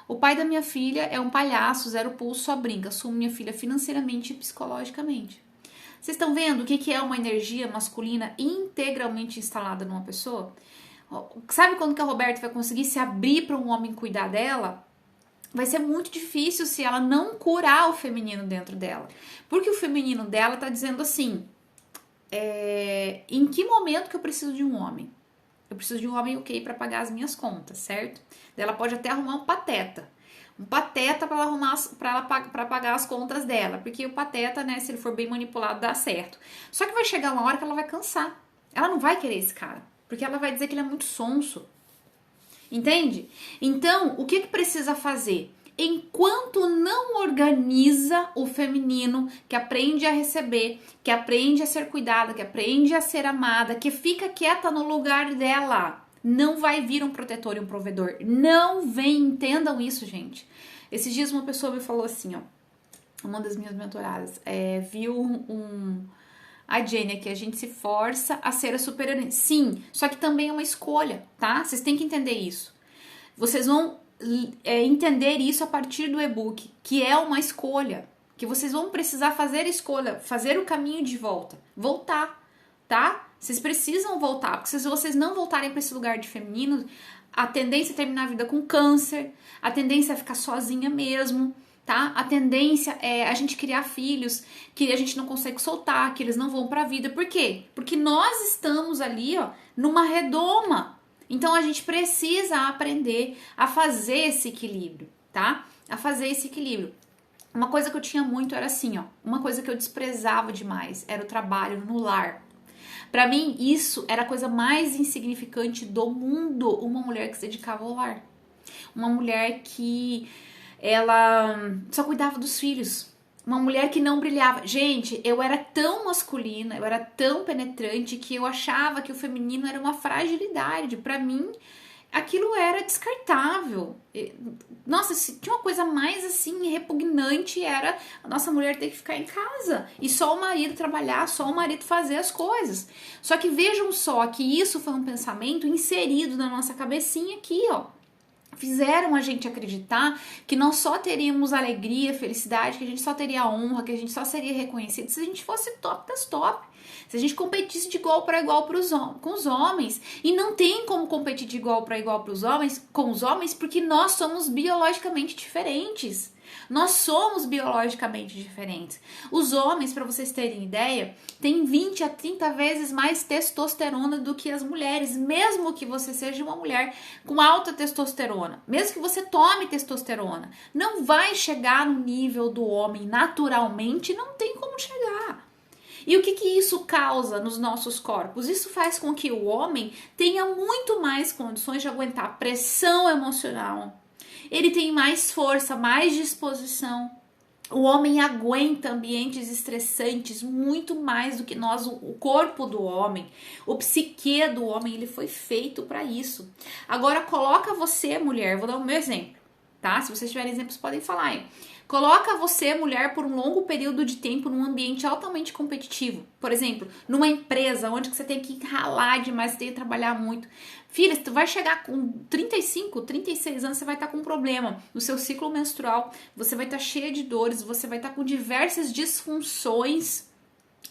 O pai da minha filha é um palhaço, zero pulso, só brinca. Assumo minha filha financeiramente e psicologicamente. Vocês estão vendo o que é uma energia masculina integralmente instalada numa pessoa? Sabe quando que a Roberta vai conseguir se abrir para um homem cuidar dela? Vai ser muito difícil se ela não curar o feminino dentro dela. Porque o feminino dela tá dizendo assim, em que momento que eu preciso de um homem? Eu preciso de um homem ok para pagar as minhas contas, certo? Ela pode até arrumar um pateta para pagar as contas dela, porque o pateta, né, se ele for bem manipulado, dá certo. Só que vai chegar uma hora que ela vai cansar. Ela não vai querer esse cara, porque ela vai dizer que ele é muito sonso. Entende? Então, o que precisa fazer? Enquanto não organiza o feminino, que aprende a receber, que aprende a ser cuidada, que aprende a ser amada, que fica quieta no lugar dela, não vai vir um protetor e um provedor. Não vem, entendam isso, gente. Esses dias uma pessoa me falou assim, ó, uma das minhas mentoradas, viu a Jenny aqui, a gente se força a ser a superior. Sim, só que também é uma escolha, tá? Vocês têm que entender isso. Vocês vão entender isso a partir do e-book, que é uma escolha, que vocês vão precisar fazer a escolha, fazer o caminho de voltar, tá? Vocês precisam voltar, porque se vocês não voltarem para esse lugar de feminino, a tendência é terminar a vida com câncer, a tendência é ficar sozinha mesmo, tá? A tendência é a gente criar filhos que a gente não consegue soltar, que eles não vão pra vida. Por quê? Porque nós estamos ali, ó, numa redoma. Então a gente precisa aprender a fazer esse equilíbrio, tá? A fazer esse equilíbrio. Uma coisa que eu tinha muito era assim, ó, uma coisa que eu desprezava demais era o trabalho no lar. Pra mim, isso era a coisa mais insignificante do mundo, uma mulher que se dedicava ao lar. Uma mulher que ela só cuidava dos filhos. Uma mulher que não brilhava. Gente, eu era tão masculina, eu era tão penetrante que eu achava que o feminino era uma fragilidade. Pra mim, aquilo era descartável. Nossa, se tinha uma coisa mais assim repugnante, era a nossa mulher ter que ficar em casa e só o marido trabalhar, só o marido fazer as coisas. Só que vejam só que isso foi um pensamento inserido na nossa cabecinha aqui, ó. Fizeram a gente acreditar que nós só teríamos alegria, felicidade, que a gente só teria honra, que a gente só seria reconhecido se a gente fosse top das top. Se a gente competisse de igual para igual com os homens. E não tem como competir de igual para igual com os homens, porque nós somos biologicamente diferentes. Nós somos biologicamente diferentes. Os homens, para vocês terem ideia, têm 20 a 30 vezes mais testosterona do que as mulheres, mesmo que você seja uma mulher com alta testosterona, mesmo que você tome testosterona, não vai chegar no nível do homem naturalmente, não tem como chegar. E o que isso causa nos nossos corpos? Isso faz com que o homem tenha muito mais condições de aguentar pressão emocional. Ele tem mais força, mais disposição. O homem aguenta ambientes estressantes muito mais do que nós, o corpo do homem, o psique do homem, ele foi feito para isso. Agora coloca você, mulher, vou dar o meu exemplo, tá? Se vocês tiverem exemplos, podem falar aí. Coloca você, mulher, por um longo período de tempo num ambiente altamente competitivo. Por exemplo, numa empresa onde você tem que ralar demais, você tem que trabalhar muito. Filha, tu vai chegar com 35, 36 anos, você vai estar com um problema no seu ciclo menstrual, você vai estar cheia de dores, você vai estar com diversas disfunções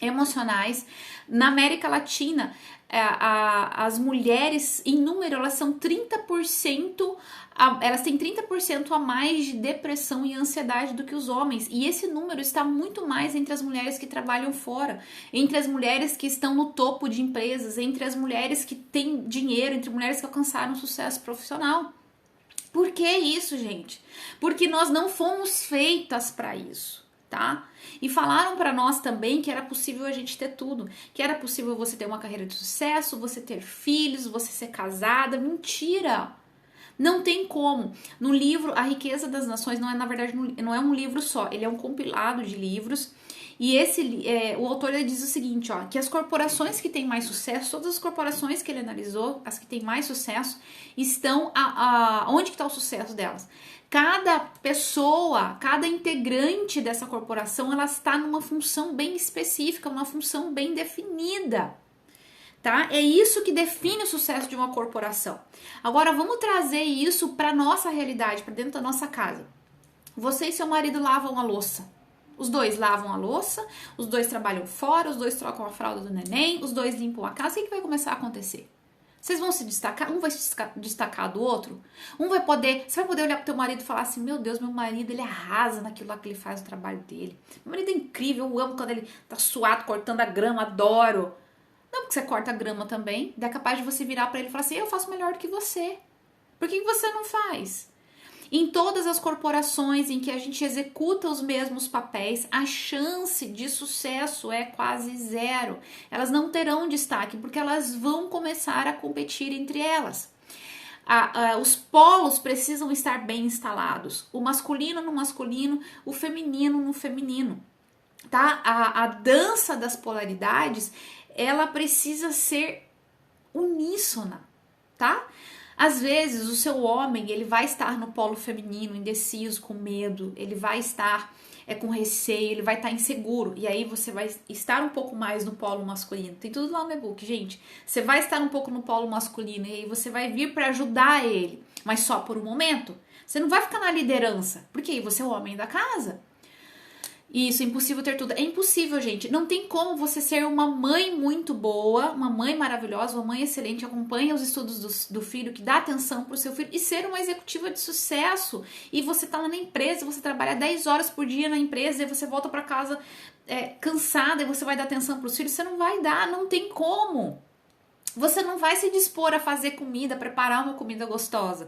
emocionais. Na América Latina, as mulheres, em número, elas são 30%, elas têm 30% a mais de depressão e ansiedade do que os homens. E esse número está muito mais entre as mulheres que trabalham fora, entre as mulheres que estão no topo de empresas, entre as mulheres que têm dinheiro, entre mulheres que alcançaram sucesso profissional. Por que isso, gente? Porque nós não fomos feitas para isso. Tá? E falaram para nós também que era possível a gente ter tudo, que era possível você ter uma carreira de sucesso, você ter filhos, você ser casada. Mentira! Não tem como. No livro A Riqueza das Nações, não é, na verdade, não é um livro só, ele é um compilado de livros. E o autor ele diz o seguinte, ó, que as corporações que têm mais sucesso, todas as corporações que ele analisou, as que têm mais sucesso, estão onde que está o sucesso delas? Cada pessoa, cada integrante dessa corporação, ela está numa função bem específica, uma função bem definida, tá? É isso que define o sucesso de uma corporação. Agora, vamos trazer isso para nossa realidade, para dentro da nossa casa. Você e seu marido lavam a louça. Os dois lavam a louça, os dois trabalham fora, os dois trocam a fralda do neném, os dois limpam a casa. O que vai começar a acontecer? Vocês vão se destacar, um vai se destacar do outro, você vai poder olhar pro teu marido e falar assim, meu Deus, meu marido, ele arrasa naquilo lá que ele faz, o trabalho dele. Meu marido é incrível, eu amo quando ele tá suado, cortando a grama, adoro. Não, porque você corta a grama também, é capaz de você virar pra ele e falar assim, eu faço melhor do que você. Por que você não faz? Em todas as corporações em que a gente executa os mesmos papéis, a chance de sucesso é quase zero. Elas não terão destaque porque elas vão começar a competir entre elas. Os polos precisam estar bem instalados. O masculino no masculino, o feminino no feminino. Tá? A dança das polaridades, ela precisa ser uníssona, tá? Às vezes o seu homem, ele vai estar no polo feminino, indeciso, com medo, ele vai estar com receio, ele vai estar inseguro, e aí você vai estar um pouco mais no polo masculino. Tem tudo lá no e-book, gente. Você vai estar um pouco no polo masculino e aí você vai vir para ajudar ele, mas só por um momento. Você não vai ficar na liderança, porque aí você é o homem da casa. Isso, é impossível ter tudo. É impossível, gente. Não tem como você ser uma mãe muito boa, uma mãe maravilhosa, uma mãe excelente, acompanha os estudos do filho, que dá atenção pro seu filho e ser uma executiva de sucesso. E você tá lá na empresa, você trabalha 10 horas por dia na empresa e você volta pra casa cansada e você vai dar atenção pros filhos. Você não vai dar, não tem como. Você não vai se dispor a fazer comida, preparar uma comida gostosa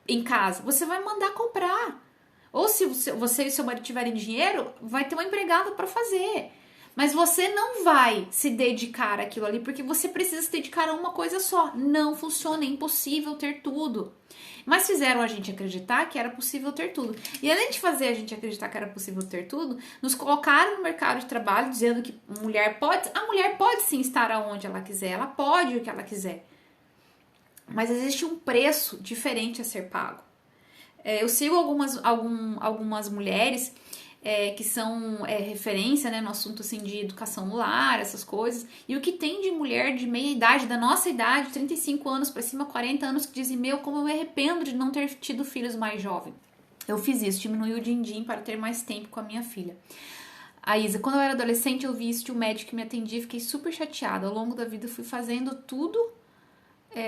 em casa. Você vai mandar comprar. Ou se você e seu marido tiverem dinheiro, vai ter uma empregada para fazer. Mas você não vai se dedicar àquilo ali, porque você precisa se dedicar a uma coisa só. Não funciona, é impossível ter tudo. Mas fizeram a gente acreditar que era possível ter tudo. E além de fazer a gente acreditar que era possível ter tudo, nos colocaram no mercado de trabalho dizendo que a mulher pode sim estar aonde ela quiser, ela pode o que ela quiser. mas existe um preço diferente a ser pago. Eu sigo algumas mulheres que são referência, né, no assunto assim, de educação no lar, essas coisas, e o que tem de mulher de meia idade, da nossa idade, 35 anos para cima, 40 anos, que dizem, meu, como eu me arrependo de não ter tido filhos mais jovens. Eu fiz isso, diminui o din-din para ter mais tempo com a minha filha. A Isa, quando eu era adolescente, eu vi isso de um médico que me atendia e fiquei super chateada. Ao longo da vida, fui fazendo tudo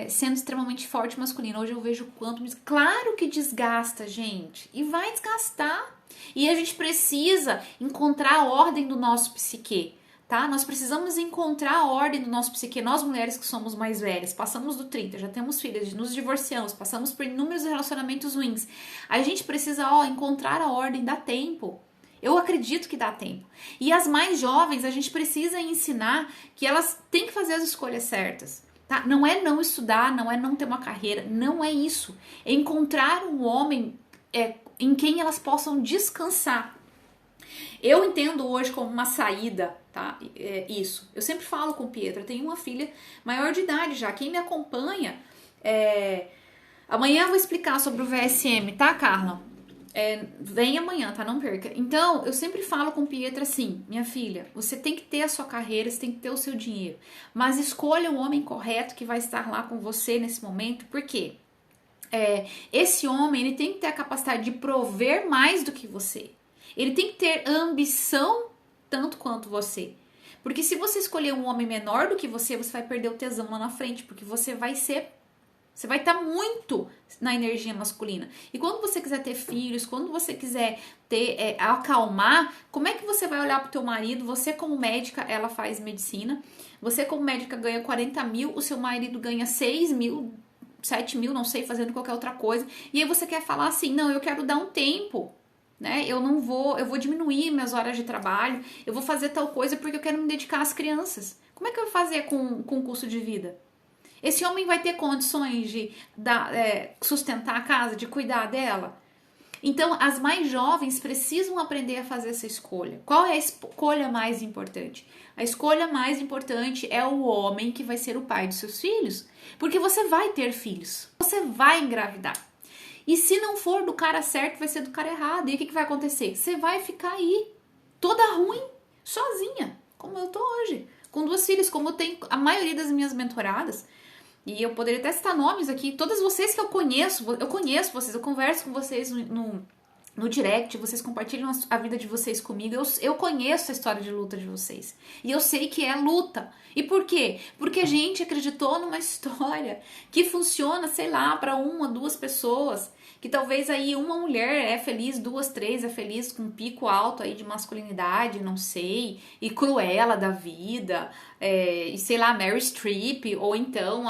sendo extremamente forte e masculino. Hoje eu vejo o quanto... Claro que desgasta, gente. E vai desgastar. E a gente precisa encontrar a ordem do nosso psique, tá? Nós precisamos encontrar a ordem do nosso psique. Nós, mulheres que somos mais velhas, passamos do 30, já temos filhas, nos divorciamos, passamos por inúmeros relacionamentos ruins. A gente precisa, encontrar a ordem, dá tempo. Eu acredito que dá tempo. E as mais jovens, a gente precisa ensinar que elas têm que fazer as escolhas certas. Tá? Não é não estudar, não é não ter uma carreira, não é isso. É encontrar um homem em quem elas possam descansar. Eu entendo hoje como uma saída, tá? Isso. Eu sempre falo com o Pietro, eu tenho uma filha maior de idade já. Quem me acompanha, amanhã eu vou explicar sobre o VSM, tá, Carla? Vem amanhã, tá? Não perca. Então, eu sempre falo com o Pietro assim, minha filha, você tem que ter a sua carreira, você tem que ter o seu dinheiro, mas escolha o homem correto que vai estar lá com você nesse momento, por quê? Esse homem, ele tem que ter a capacidade de prover mais do que você. Ele tem que ter ambição tanto quanto você. Porque se você escolher um homem menor do que você vai perder o tesão lá na frente, porque você vai estar muito na energia masculina. E quando você quiser ter filhos, quando você quiser acalmar, como é que você vai olhar pro teu marido? Você como médica, ela faz medicina. Você como médica ganha 40 mil, o seu marido ganha 6 mil, 7 mil, não sei, fazendo qualquer outra coisa. E aí você quer falar assim, não, eu quero dar um tempo, né? Eu vou diminuir minhas horas de trabalho, eu vou fazer tal coisa porque eu quero me dedicar às crianças. Como é que eu vou fazer com o custo de vida? Esse homem vai ter condições de sustentar a casa, de cuidar dela? Então, as mais jovens precisam aprender a fazer essa escolha. Qual é a escolha mais importante? A escolha mais importante é o homem que vai ser o pai dos seus filhos. Porque você vai ter filhos. Você vai engravidar. E se não for do cara certo, vai ser do cara errado. E o que vai acontecer? Você vai ficar aí, toda ruim, sozinha, como eu tô hoje. Com 2 filhos, como eu tenho a maioria das minhas mentoradas. E eu poderia até citar nomes aqui, todas vocês que eu conheço vocês, eu converso com vocês no direct, vocês compartilham a vida de vocês comigo, eu conheço a história de luta de vocês. E eu sei que é luta. E por quê? Porque a gente acreditou numa história que funciona, sei lá, para 1 ou 2 pessoas, que talvez aí uma mulher é feliz, 2, 3 é feliz com um pico alto aí de masculinidade, não sei, e Cruella da vida, e sei lá, Meryl Streep, ou então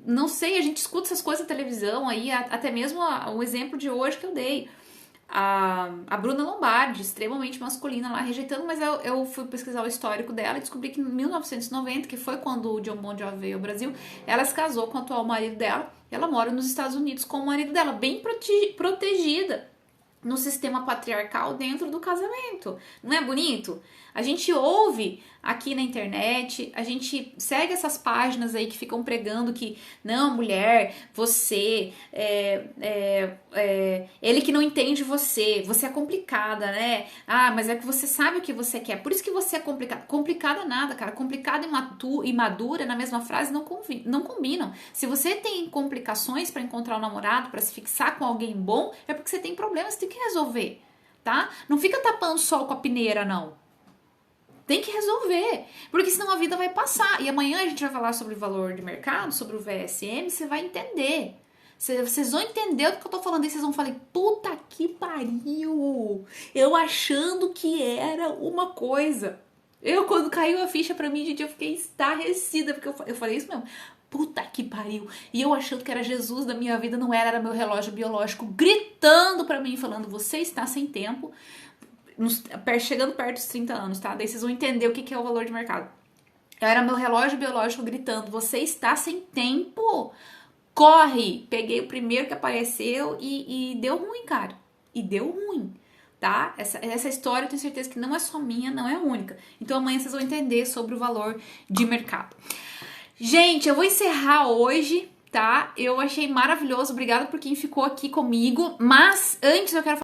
não sei, a gente escuta essas coisas na televisão aí, até mesmo o exemplo de hoje que eu dei. A Bruna Lombardi, extremamente masculina lá, rejeitando, mas eu fui pesquisar o histórico dela e descobri que em 1990, que foi quando o John Bon Jovi veio ao Brasil, ela se casou com o atual marido dela, e ela mora nos Estados Unidos com o marido dela, bem protegida no sistema patriarcal dentro do casamento. Não é bonito? A gente ouve aqui na internet, a gente segue essas páginas aí que ficam pregando que não, mulher, você ele que não entende você é complicada, né? Ah, mas é que você sabe o que você quer, por isso que você é complicada. Complicada nada, cara. Complicada e madura na mesma frase não combinam. Se você tem complicações para encontrar um namorado, para se fixar com alguém bom, é porque você tem problemas, você tem que resolver, tá? Não fica tapando o sol com a peneira, não. Tem que resolver, porque senão a vida vai passar. E amanhã a gente vai falar sobre o valor de mercado, sobre o VSM, você vai entender. Vocês vão entender do que eu tô falando. E vocês vão falar, puta que pariu, eu achando que era uma coisa. Quando caiu a ficha pra mim, gente, eu fiquei estarrecida, porque eu falei isso mesmo. Puta que pariu. E eu achando que era Jesus da minha vida, não era meu relógio biológico gritando pra mim, falando, você está sem tempo, chegando perto dos 30 anos, tá? Daí vocês vão entender o que é o valor de mercado. Era meu relógio biológico gritando, você está sem tempo, corre! Peguei o primeiro que apareceu e deu ruim, cara. E deu ruim, tá? Essa história eu tenho certeza que não é só minha, não é única. Então amanhã vocês vão entender sobre o valor de mercado. Gente, eu vou encerrar hoje, tá? Eu achei maravilhoso, obrigada por quem ficou aqui comigo. Mas antes eu quero